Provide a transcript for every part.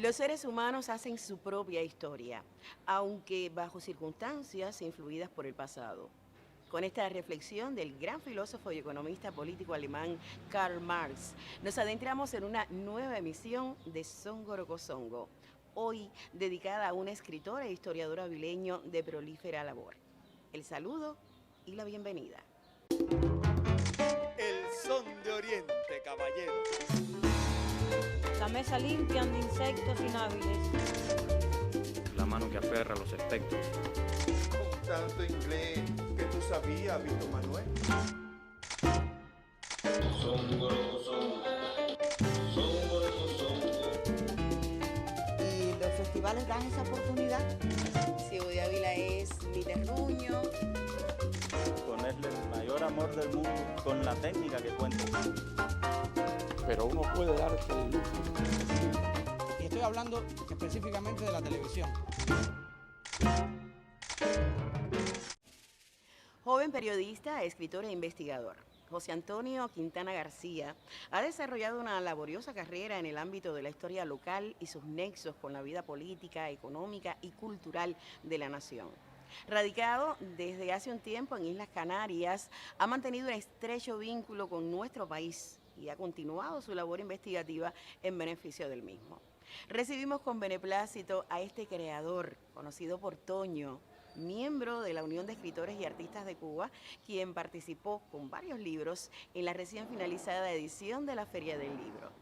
Los seres humanos hacen su propia historia, aunque bajo circunstancias influidas por el pasado. Con esta reflexión del gran filósofo y economista político alemán Karl Marx, nos adentramos en una nueva emisión de Songo, hoy dedicada a un escritor e historiador avileño de prolífera labor. El saludo y la bienvenida. El son de Oriente, caballeros. La mesa limpia de insectos inhábiles. La mano que aferra a los espectros. Con tanto inglés que tú sabías, Víctor Manuel. Y los festivales dan esa oportunidad. Ciego de Ávila es mi terruño. Ponerle el mayor amor del mundo con la técnica que cuenta. Pero uno puede darse el lujo. Y estoy hablando específicamente de la televisión. Joven periodista, escritor e investigador, José Antonio Quintana García ha desarrollado una laboriosa carrera en el ámbito de la historia local y sus nexos con la vida política, económica y cultural de la nación. Radicado desde hace un tiempo en Islas Canarias, ha mantenido un estrecho vínculo con nuestro país y ha continuado su labor investigativa en beneficio del mismo. Recibimos con beneplácito a este creador, conocido por Toño, miembro de la Unión de Escritores y Artistas de Cuba, quien participó con varios libros en la recién finalizada edición de la Feria del Libro.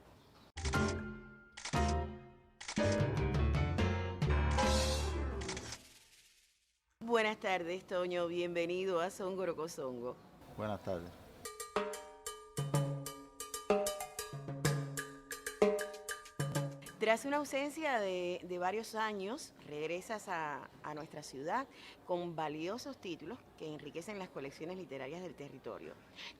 Buenas tardes, Toño. Bienvenido a Songo. Buenas tardes. Tras una ausencia de varios años, regresas a nuestra ciudad con valiosos títulos que enriquecen las colecciones literarias del territorio.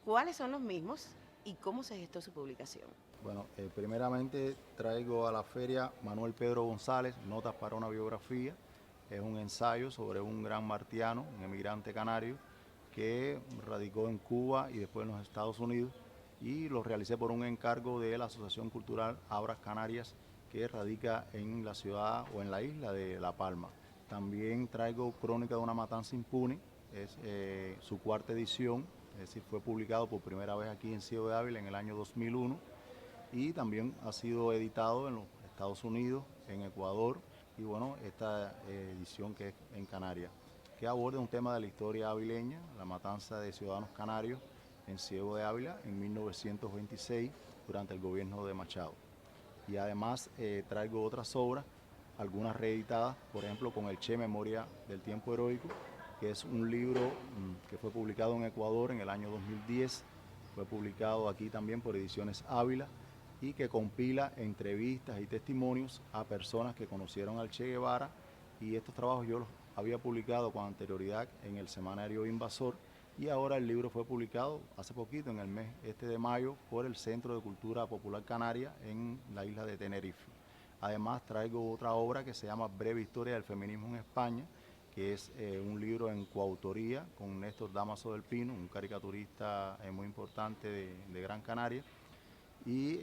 ¿Cuáles son los mismos y cómo se gestó su publicación? Bueno, primeramente traigo a la feria Manuel Pedro González, Notas para una biografía. Es un ensayo sobre un gran martiano, un emigrante canario, que radicó en Cuba y después en los Estados Unidos, y lo realicé por un encargo de la Asociación Cultural Abras Canarias, que radica en la ciudad o en la isla de La Palma. También traigo Crónica de una matanza impune, es su cuarta edición, es decir, fue publicado por primera vez aquí en Ciego de Ávila en el año 2001, y también ha sido editado en los Estados Unidos, en Ecuador, y bueno, esta edición que es en Canarias, que aborda un tema de la historia avileña, la matanza de ciudadanos canarios en Ciego de Ávila en 1926 durante el gobierno de Machado. Y además traigo otras obras, algunas reeditadas, por ejemplo con el Che Memoria del Tiempo Heroico, que es un libro que fue publicado en Ecuador en el año 2010, fue publicado aquí también por Ediciones Ávila, y que compila entrevistas y testimonios a personas que conocieron al Che Guevara, y estos trabajos yo los había publicado con anterioridad en el semanario Invasor, y ahora el libro fue publicado hace poquito, en el mes de mayo, por el Centro de Cultura Popular Canaria en la isla de Tenerife. Además traigo otra obra que se llama Breve Historia del Feminismo en España, que es un libro en coautoría con Néstor Dámaso del Pino, un caricaturista muy importante de Gran Canaria. Y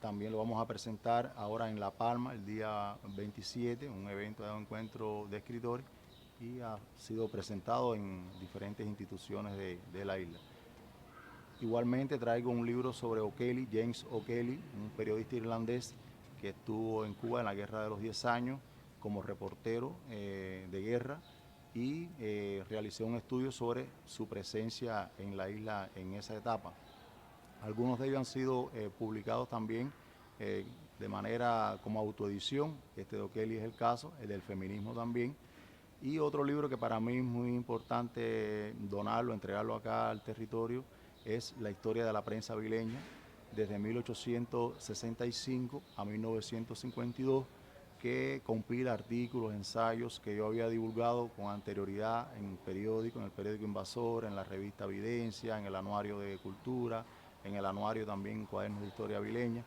también lo vamos a presentar ahora en La Palma el día 27, un evento de encuentro de escritores, y ha sido presentado en diferentes instituciones de la isla. Igualmente traigo un libro sobre O'Kelly, James O'Kelly, un periodista irlandés que estuvo en Cuba en la Guerra de los 10 años como reportero de guerra, y realicé un estudio sobre su presencia en la isla en esa etapa. Algunos de ellos han sido publicados también de manera como autoedición. Este de O'Kelly es el caso, el del feminismo también. Y otro libro que para mí es muy importante donarlo, entregarlo acá al territorio, es La historia de la prensa avileña, desde 1865 a 1952, que compila artículos, ensayos que yo había divulgado con anterioridad en periódico, en el periódico Invasor, en la revista Evidencia, en el Anuario de Cultura, en el anuario también Cuadernos de Historia Avileña,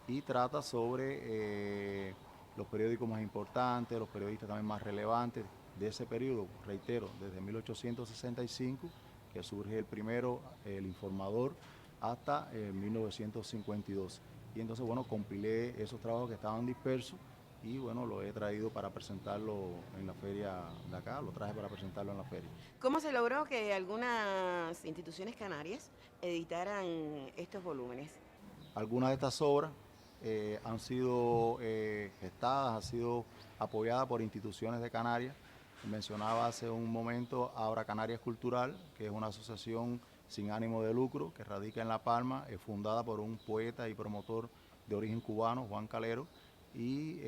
y trata sobre los periódicos más importantes, los periodistas también más relevantes de ese periodo, reitero, desde 1865, que surge el primero, el Informador, hasta 1952. y entonces, bueno, compilé esos trabajos que estaban dispersos y, bueno, lo he traído para presentarlo en la feria de acá, lo traje para presentarlo en la feria. ¿Cómo se logró que algunas instituciones canarias editaran estos volúmenes? Algunas de estas obras han sido gestadas, han sido apoyadas por instituciones de Canarias. Mencionaba hace un momento Ahora Canarias Cultural, que es una asociación sin ánimo de lucro que radica en La Palma, fundada por un poeta y promotor de origen cubano, Juan Calero, y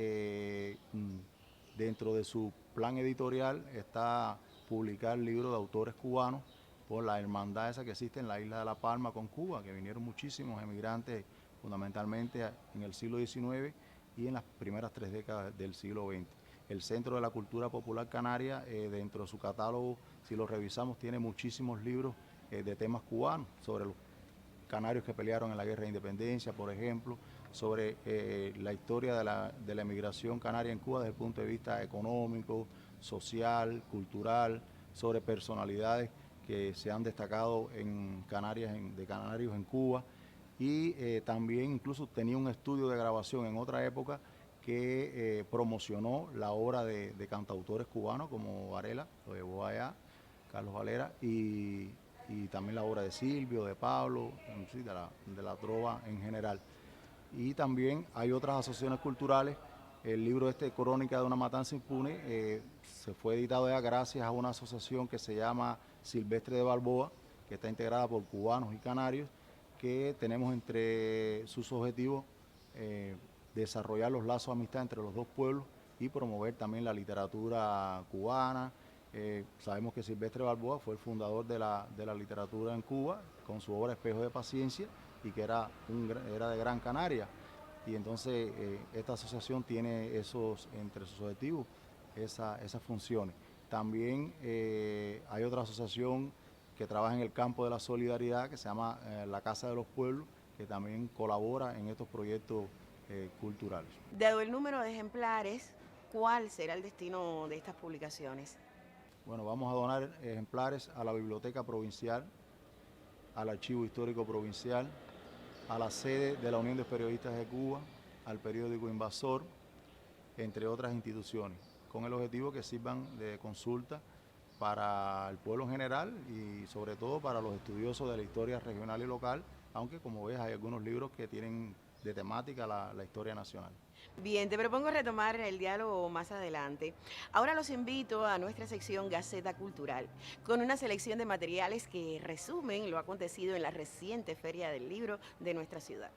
dentro de su plan editorial está publicar libros de autores cubanos por la hermandad esa que existe en la isla de La Palma con Cuba, que vinieron muchísimos emigrantes fundamentalmente en el siglo XIX y en las primeras 3 décadas del siglo XX. El Centro de la Cultura Popular Canaria, dentro de su catálogo, si lo revisamos, tiene muchísimos libros de temas cubanos, sobre los canarios que pelearon en la Guerra de Independencia, por ejemplo, sobre la historia de la emigración canaria en Cuba desde el punto de vista económico, social, cultural, sobre personalidades que se han destacado en Canarias, de canarios en Cuba, y también incluso tenía un estudio de grabación en otra época que promocionó la obra de cantautores cubanos como Varela, lo llevó allá, Carlos Valera, y también la obra de Silvio, de Pablo, sí, de la trova en general. Y también hay otras asociaciones culturales. El libro Crónica de una matanza impune, se fue editado ya gracias a una asociación que se llama Silvestre de Balboa, que está integrada por cubanos y canarios, que tenemos entre sus objetivos desarrollar los lazos de amistad entre los dos pueblos y promover también la literatura cubana. Sabemos que Silvestre Balboa fue el fundador de la literatura en Cuba con su obra Espejo de Paciencia y que era de Gran Canaria. Y entonces esta asociación tiene entre sus objetivos esas funciones. También hay otra asociación que trabaja en el campo de la solidaridad que se llama La Casa de los Pueblos, que también colabora en estos proyectos culturales. Dado el número de ejemplares, ¿cuál será el destino de estas publicaciones? Bueno, vamos a donar ejemplares a la Biblioteca Provincial, al Archivo Histórico Provincial, a la sede de la Unión de Periodistas de Cuba, al periódico Invasor, entre otras instituciones, con el objetivo que sirvan de consulta para el pueblo en general y sobre todo para los estudiosos de la historia regional y local, aunque como ves hay algunos libros que tienen de temática la historia nacional. Bien, te propongo retomar el diálogo más adelante. Ahora los invito a nuestra sección Gaceta Cultural, con una selección de materiales que resumen lo acontecido en la reciente Feria del Libro de nuestra ciudad.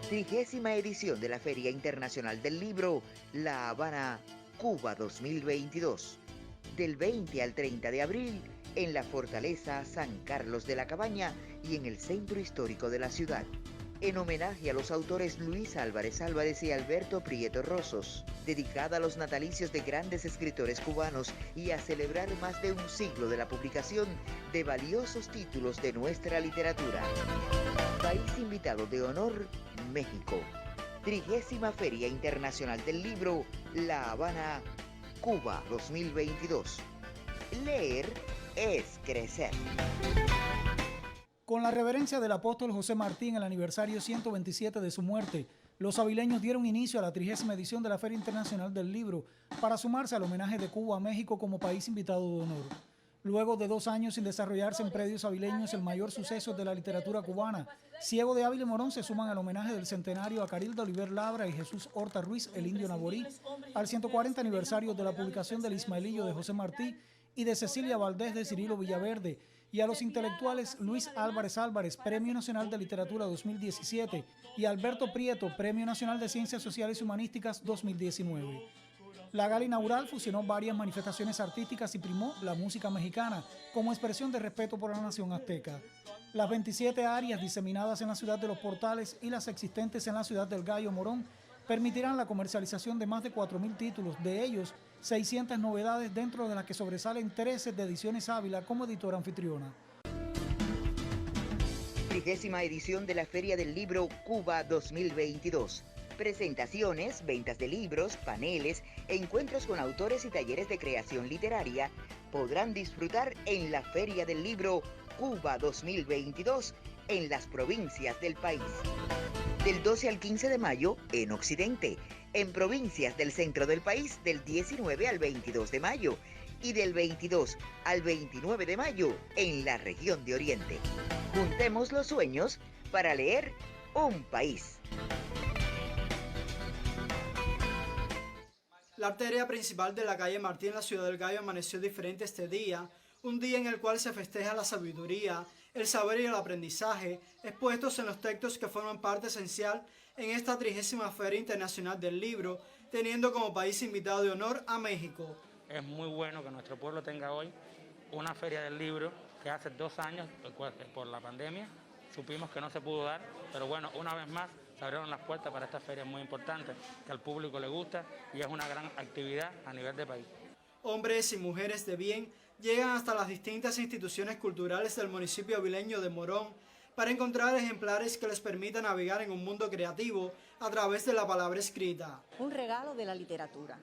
Trigésima edición de la Feria Internacional del Libro, La Habana, Cuba 2022, del 20 al 30 de abril, en la Fortaleza San Carlos de la Cabaña y en el Centro Histórico de la ciudad. En homenaje a los autores Luis Álvarez Álvarez y Alberto Prieto Rosos, dedicada a los natalicios de grandes escritores cubanos y a celebrar más de un siglo de la publicación de valiosos títulos de nuestra literatura. País invitado de honor, México. 30ª Feria Internacional del Libro, La Habana, Cuba 2022. Leer es crecer. Con la reverencia del apóstol José Martí en el aniversario 127 de su muerte, los avileños dieron inicio a la 30ª edición de la Feria Internacional del Libro para sumarse al homenaje de Cuba a México como país invitado de honor. Luego de 2 años sin desarrollarse en predios avileños el mayor suceso de la literatura cubana, Ciego de Ávila y Morón se suman al homenaje del centenario a Carilda Oliver Labra y Jesús Horta Ruiz, el indio Naborí, al 140 aniversario de la publicación del Ismaelillo de José Martí y de Cecilia Valdés de Cirilo Villaverde, y a los intelectuales Luis Álvarez Álvarez, Premio Nacional de Literatura 2017, y Alberto Prieto, Premio Nacional de Ciencias Sociales y Humanísticas 2019. La gala inaugural fusionó varias manifestaciones artísticas y primó la música mexicana como expresión de respeto por la nación azteca. Las 27 áreas diseminadas en la ciudad de Los Portales y las existentes en la ciudad del Gallo Morón permitirán la comercialización de más de 4.000 títulos, de ellos 600 novedades, dentro de las que sobresalen 13 de Ediciones Ávila como editora anfitriona. 30ª edición de la Feria del Libro Cuba 2022. Presentaciones, ventas de libros, paneles, encuentros con autores y talleres de creación literaria podrán disfrutar en la Feria del Libro Cuba 2022 en las provincias del país. Del 12 al 15 de mayo en Occidente, en provincias del centro del país del 19 al 22 de mayo y del 22 al 29 de mayo en la región de Oriente. Juntemos los sueños para leer un país. La arteria principal de la calle Martí en la Ciudad del Gallo amaneció diferente este día, un día en el cual se festeja la sabiduría, el saber y el aprendizaje, expuestos en los textos que forman parte esencial en esta 30ª Feria Internacional del Libro, teniendo como país invitado de honor a México. Es muy bueno que nuestro pueblo tenga hoy una Feria del Libro que hace 2 años, por la pandemia, supimos que no se pudo dar, pero bueno, una vez más se abrieron las puertas para esta feria muy importante, que al público le gusta y es una gran actividad a nivel de país. Hombres y mujeres de bien llegan hasta las distintas instituciones culturales del municipio avileño de Morón para encontrar ejemplares que les permitan navegar en un mundo creativo a través de la palabra escrita. Un regalo de la literatura,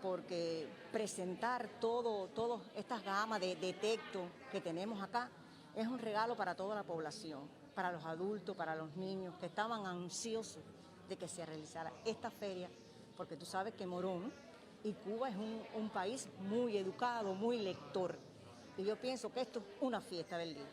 porque presentar todas estas gamas de textos que tenemos acá es un regalo para toda la población, para los adultos, para los niños que estaban ansiosos de que se realizara esta feria, porque tú sabes que Morón y Cuba es un país muy educado, muy lector, y yo pienso que esto es una fiesta del libro.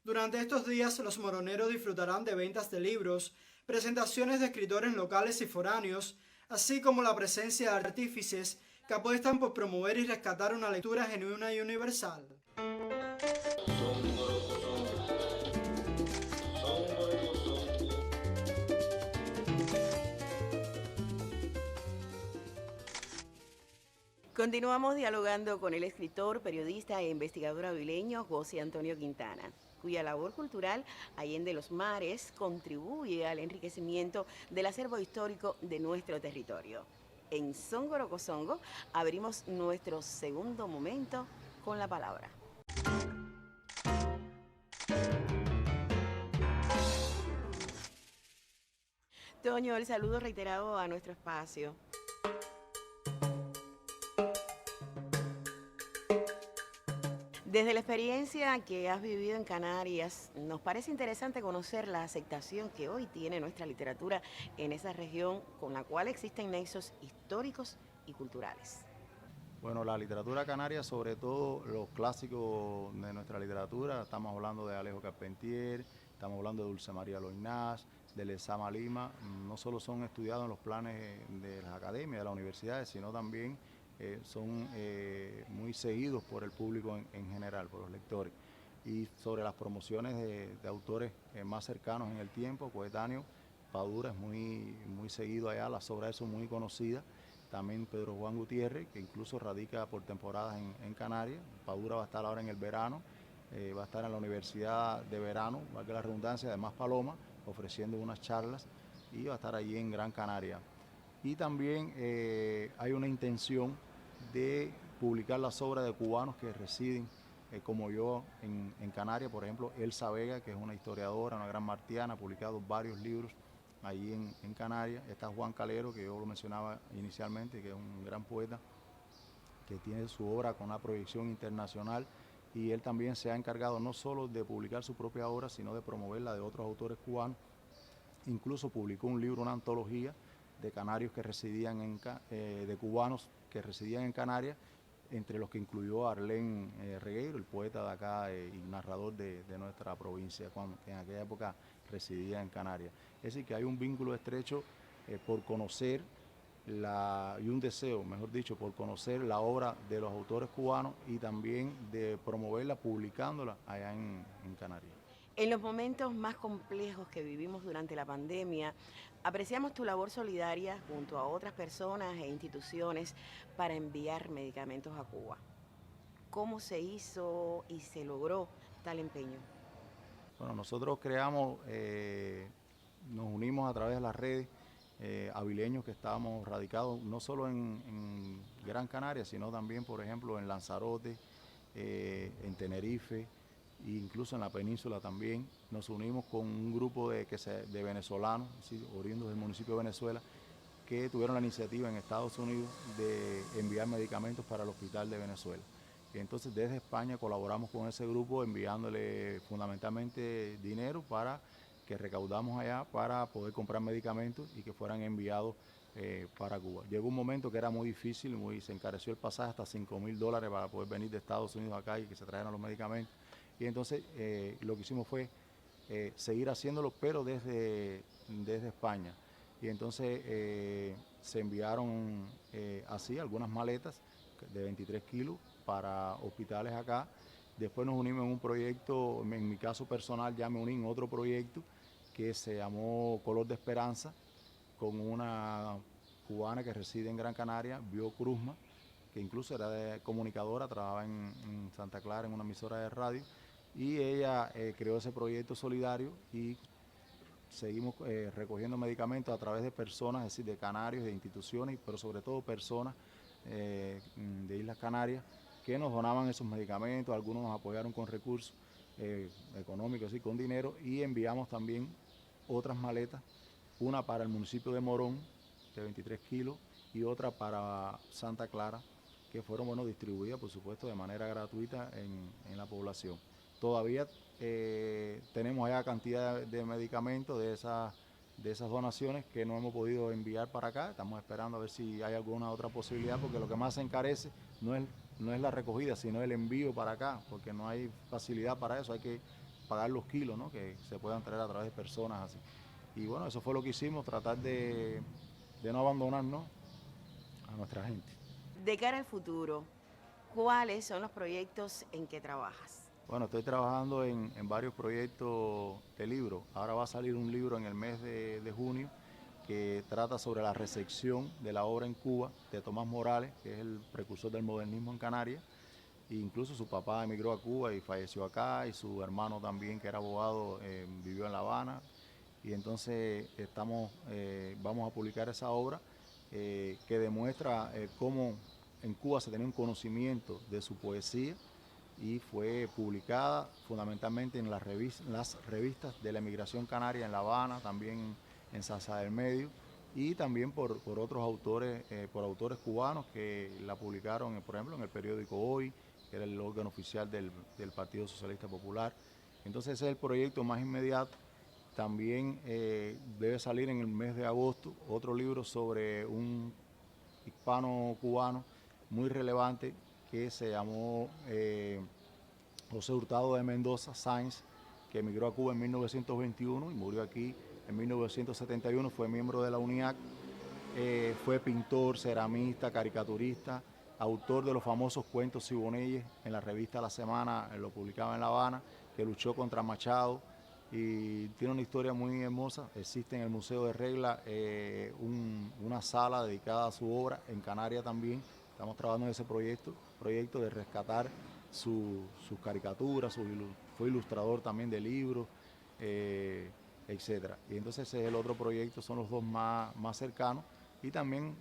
Durante estos días los moroneros disfrutarán de ventas de libros, presentaciones de escritores locales y foráneos, así como la presencia de artífices que apuestan por promover y rescatar una lectura genuina y universal. Continuamos dialogando con el escritor, periodista e investigador avileño José Antonio Quintana, cuya labor cultural allende los mares contribuye al enriquecimiento del acervo histórico de nuestro territorio. En Songoro Cosongo abrimos nuestro segundo momento con la palabra. Toño, el saludo reiterado a nuestro espacio. Desde la experiencia que has vivido en Canarias, nos parece interesante conocer la aceptación que hoy tiene nuestra literatura en esa región con la cual existen nexos históricos y culturales. Bueno, la literatura canaria, sobre todo los clásicos de nuestra literatura, estamos hablando de Alejo Carpentier, estamos hablando de Dulce María Loinás, de Lezama Lima, no solo son estudiados en los planes de las academias, de las universidades, sino también son muy seguidos por el público en general, por los lectores. Y sobre las promociones de autores más cercanos en el tiempo, coetáneos, Padura es muy seguido allá, las obras son muy conocidas. También Pedro Juan Gutiérrez, que incluso radica por temporadas en Canarias. Padura va a estar ahora en el verano, va a estar en la Universidad de Verano, valga la redundancia, de Maspalomas, ofreciendo unas charlas, y va a estar allí en Gran Canaria. Y también hay una intención de publicar las obras de cubanos que residen, como yo, en Canarias. Por ejemplo, Elsa Vega, que es una historiadora, una gran martiana, ha publicado varios libros allí en Canarias. Está Juan Calero, que yo lo mencionaba inicialmente, que es un gran poeta, que tiene su obra con una proyección internacional, y él también se ha encargado no solo de publicar su propia obra, sino de promoverla de otros autores cubanos. Incluso publicó un libro, una antología de canarios que residían de cubanos que residían en Canarias, entre los que incluyó a Arlén Regueiro, el poeta de acá y narrador de nuestra provincia, que en aquella época residía en Canarias. Es decir, que hay un vínculo estrecho por conocer y un deseo, mejor dicho, por conocer la obra de los autores cubanos y también de promoverla publicándola allá en Canarias. En los momentos más complejos que vivimos durante la pandemia, apreciamos tu labor solidaria junto a otras personas e instituciones para enviar medicamentos a Cuba. ¿Cómo se hizo y se logró tal empeño? Bueno, nosotros creamos, nos unimos a través de las redes, avileños que estábamos radicados no solo en Gran Canaria, sino también, por ejemplo, en Lanzarote, en Tenerife, e incluso en la península también. Nos unimos con un grupo de venezolanos, oriundos del municipio de Venezuela, que tuvieron la iniciativa en Estados Unidos de enviar medicamentos para el hospital de Venezuela. Y entonces desde España colaboramos con ese grupo enviándole fundamentalmente dinero para que recaudamos allá para poder comprar medicamentos y que fueran enviados para Cuba. Llegó un momento que era muy difícil, se encareció el pasaje hasta $5.000 para poder venir de Estados Unidos acá y que se trajeran los medicamentos. Y entonces lo que hicimos fue seguir haciéndolo, pero desde España. Y entonces se enviaron así algunas maletas de 23 kilos para hospitales acá. Después nos unimos en un proyecto, en mi caso personal ya me uní en otro proyecto que se llamó Color de Esperanza, con una cubana que reside en Gran Canaria, Bio Cruzma, que incluso era comunicadora, trabajaba en Santa Clara en una emisora de radio, y ella creó ese proyecto solidario y seguimos recogiendo medicamentos a través de personas, es decir, de canarios, de instituciones, pero sobre todo personas de Islas Canarias que nos donaban esos medicamentos. Algunos nos apoyaron con recursos económicos y con dinero, y enviamos también otras maletas, una para el municipio de Morón de 23 kilos y otra para Santa Clara, que fueron distribuidas por supuesto de manera gratuita en la población. Todavía tenemos allá cantidad de medicamentos de esas donaciones que no hemos podido enviar para acá. Estamos esperando a ver si hay alguna otra posibilidad, porque lo que más se encarece no es la recogida, sino el envío para acá, porque no hay facilidad para eso, hay que pagar los kilos, ¿no?, que se puedan traer a través de personas así. Y bueno, eso fue lo que hicimos, tratar de no abandonarnos a nuestra gente. De cara al futuro, ¿cuáles son los proyectos en que trabajas? Bueno, estoy trabajando en varios proyectos de libros. Ahora va a salir un libro en el mes de junio que trata sobre la recepción de la obra en Cuba de Tomás Morales, que es el precursor del modernismo en Canarias. E incluso su papá emigró a Cuba y falleció acá, y su hermano también, que era abogado, vivió en La Habana. Y entonces vamos a publicar esa obra que demuestra cómo en Cuba se tenía un conocimiento de su poesía, y fue publicada fundamentalmente en las revistas de la emigración canaria en La Habana, también en Salsa del Medio, y también por otros autores, por autores cubanos que la publicaron, por ejemplo, en el periódico Hoy, que era el órgano oficial del Partido Socialista Popular. Entonces ese es el proyecto más inmediato. También debe salir en el mes de agosto otro libro sobre un hispano-cubano muy relevante que se llamó José Hurtado de Mendoza Sáenz, que emigró a Cuba en 1921 y murió aquí en 1971, fue miembro de la UNIAC, fue pintor, ceramista, caricaturista, autor de los famosos cuentos Siboneyes en la revista La Semana, lo publicaba en La Habana, que luchó contra Machado, y tiene una historia muy hermosa. Existe en el Museo de Regla una sala dedicada a su obra, en Canarias también. Estamos trabajando en ese proyecto de rescatar sus caricaturas, fue ilustrador también de libros, etc. Y entonces ese es el otro proyecto, son los dos más cercanos. Y también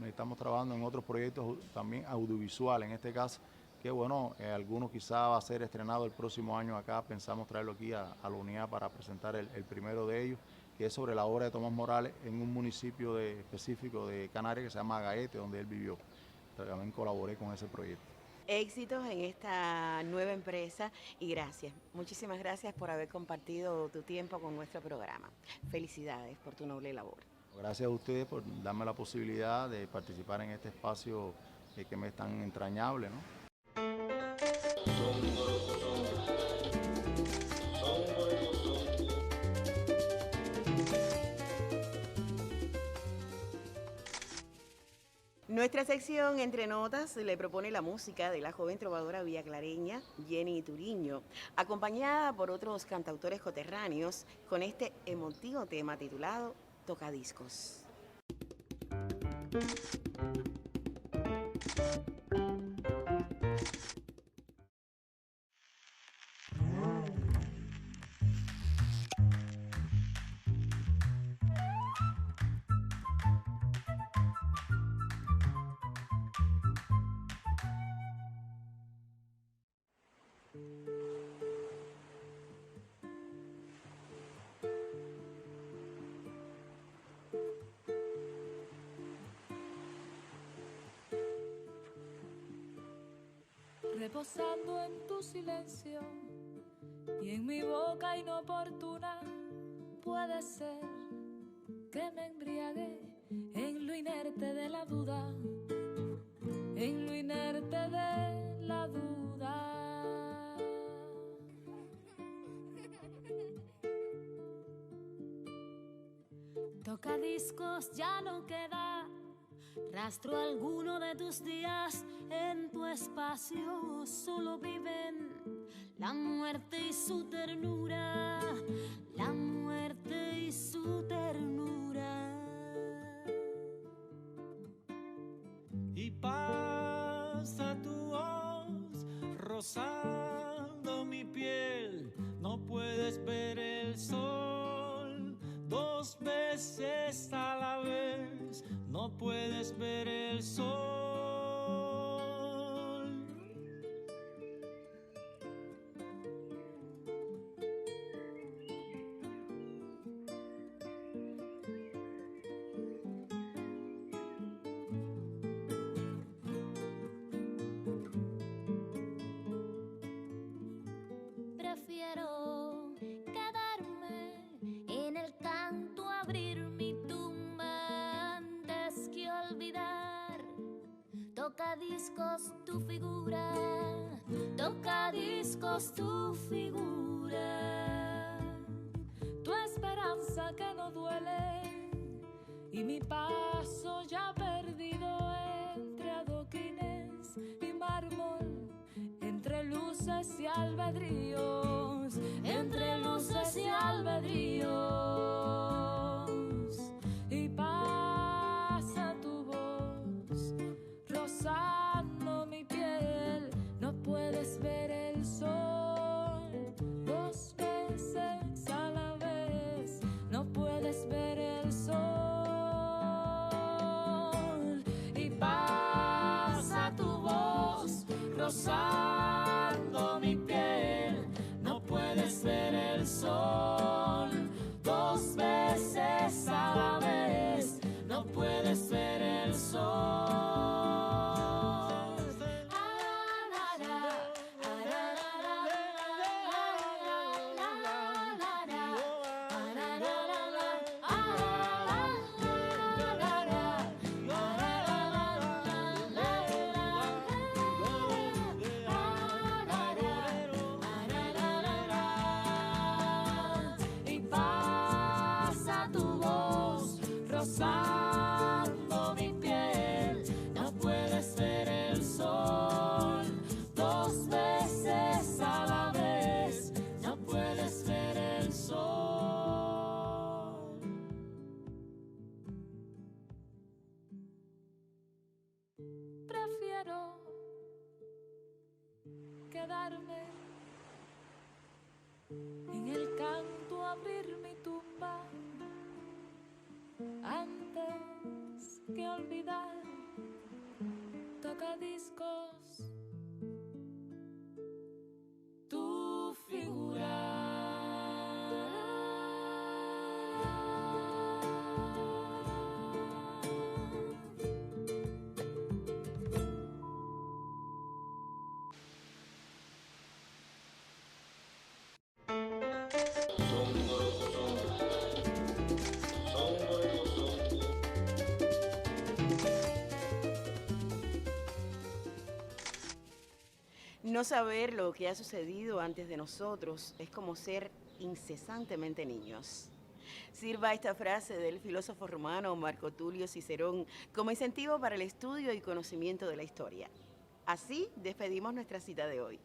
estamos trabajando en otros proyectos también audiovisuales, en este caso, que bueno, algunos quizá va a ser estrenado el próximo año acá. Pensamos traerlo aquí a la unidad para presentar el primero de ellos, que es sobre la obra de Tomás Morales en un municipio específico de Canarias que se llama Gaete, donde él vivió. También colaboré con ese proyecto. Éxitos en esta nueva empresa y gracias. Muchísimas gracias por haber compartido tu tiempo con nuestro programa. Felicidades por tu noble labor. Gracias a ustedes por darme la posibilidad de participar en este espacio que me es tan entrañable, ¿no? Nuestra sección Entre Notas le propone la música de la joven trovadora villaclareña Jenny Turiño, acompañada por otros cantautores coterráneos con este emotivo tema titulado Tocadiscos. reposando en tu silencio y en mi boca inoportuna. Puede ser que me embriague en lo inerte de la duda, en lo inerte de la duda. Tocadiscos ya no queda rastro alguno de tus días en tu espacio, solo viven la muerte y su ternura, la muerte y su ternura. Y pasa tu voz rozando mi piel, no puedes ver el sol dos veces a la vez, no puedes ver el sol. Prefiero quedarme en el canto, abrir mi tumba antes que olvidar. Tocadiscos tu figura, tocadiscos tu figura. Tu esperanza que no duele y mi paso ya perdido entre adoquines y mármol, entre luces y albedríos, entre luces y albedríos. Y pasa tu voz rozando mi piel, no puedes ver el sol dos veces a la vez, no puedes ver el sol. Y pasa tu voz rozando mi piel, no puedes ver el sol dos veces a la vez, no puedes ver el sol. Y pasa tu voz rozando mi piel, no puedes ver el sol dos veces a la vez, no puedes ver el sol. Prefiero quedarme en el canto, abrir mi tumba antes que olvidar. Tocadiscos tu figura. No saber lo que ha sucedido antes de nosotros es como ser incesantemente niños. Sirva esta frase del filósofo romano Marco Tulio Cicerón como incentivo para el estudio y conocimiento de la historia. Así despedimos nuestra cita de hoy.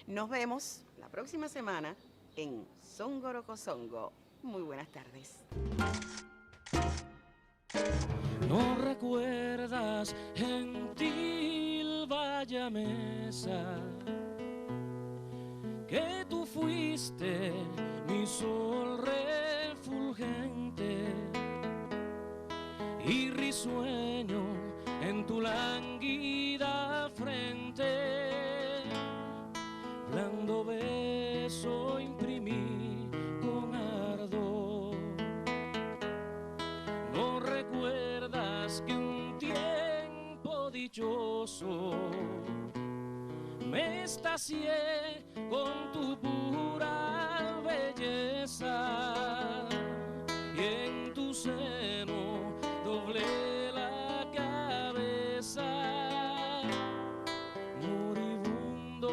Nos vemos la próxima semana en Songorocosongo. Muy buenas tardes. No recuerdas, gentil Vallamesa, que tú fuiste mi sol refulgente y risueño en tu lánguida frente, blando beso imprimí con ardor. No recuerdas que un tiempo dichoso me estacié con tu pura belleza y en tu seno doblé la cabeza, moribundo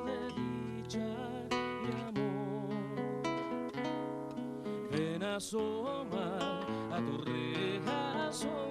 de dicha y amor. Ven, asoma a tu reja, asoma